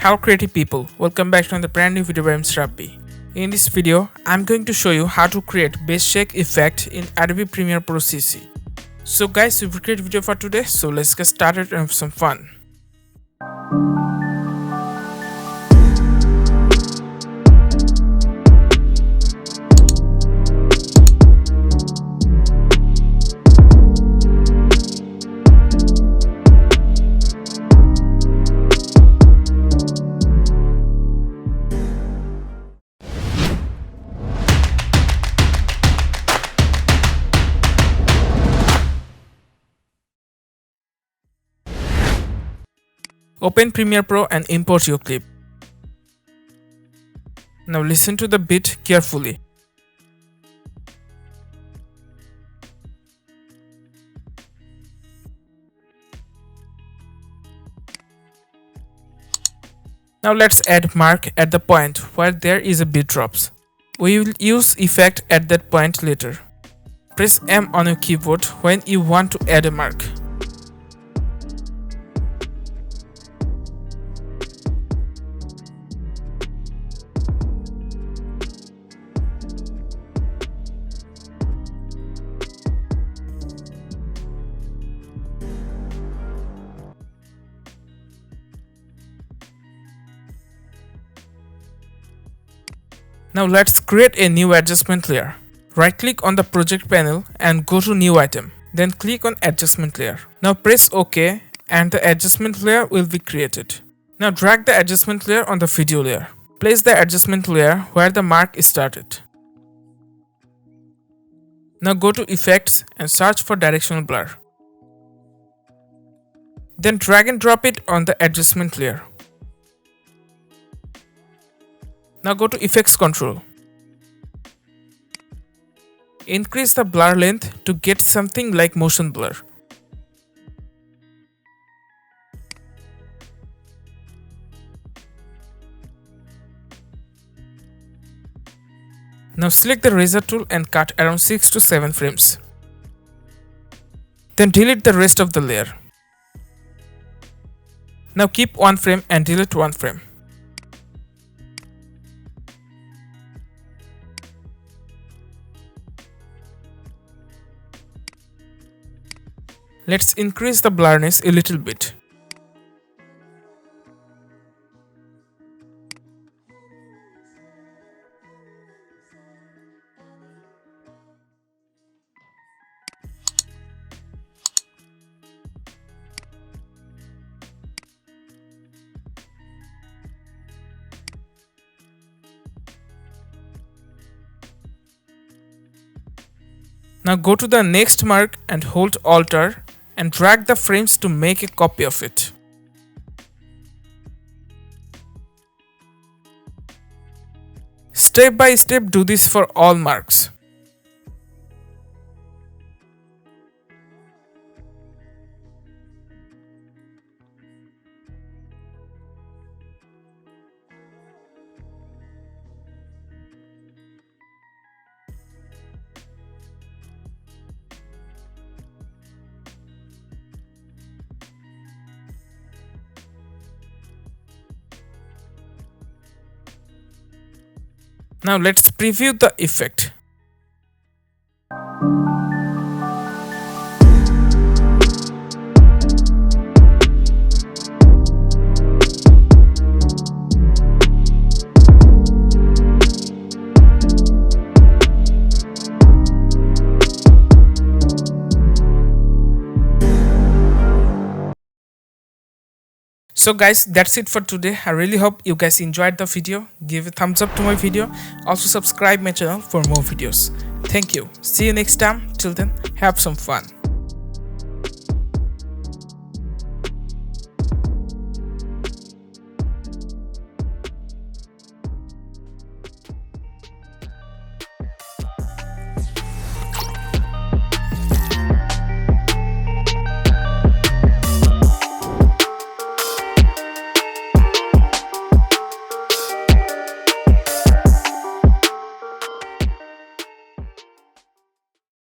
Hello creative people, welcome back to another brand new video by mhrabby. In this video, I'm going to show you how to create base shake effect in Adobe Premiere Pro CC. So guys, we've created a video for today, so let's get started and have some fun. Open Premiere Pro and import your clip. Now listen to the beat carefully. Now let's add mark at the point where there is a beat drops. We will use effect at that point later. Press M on your keyboard when you want to add a mark. Now let's create a new adjustment layer. Right click on the project panel and go to new item. Then click on adjustment layer. Now press OK and the adjustment layer will be created. Now drag the adjustment layer on the video layer. Place the adjustment layer where the mark is started. Now go to effects and search for directional blur. Then drag and drop it on the adjustment layer. Now go to Effects Control. Increase the blur length to get something like motion blur. Now select the razor tool and cut around 6 to 7 frames. Then delete the rest of the layer. Now keep 1 frame and delete 1 frame. Let's increase the blurriness a little bit. Now go to the next mark and hold Alt and drag the frames to make a copy of it. Step by step do this for all marks. Now let's preview the effect. So guys, that's it for today. I really hope you guys enjoyed the video. Give a thumbs up to my video. Also subscribe my channel for more videos. Thank you. See you next time. Till then, have some fun.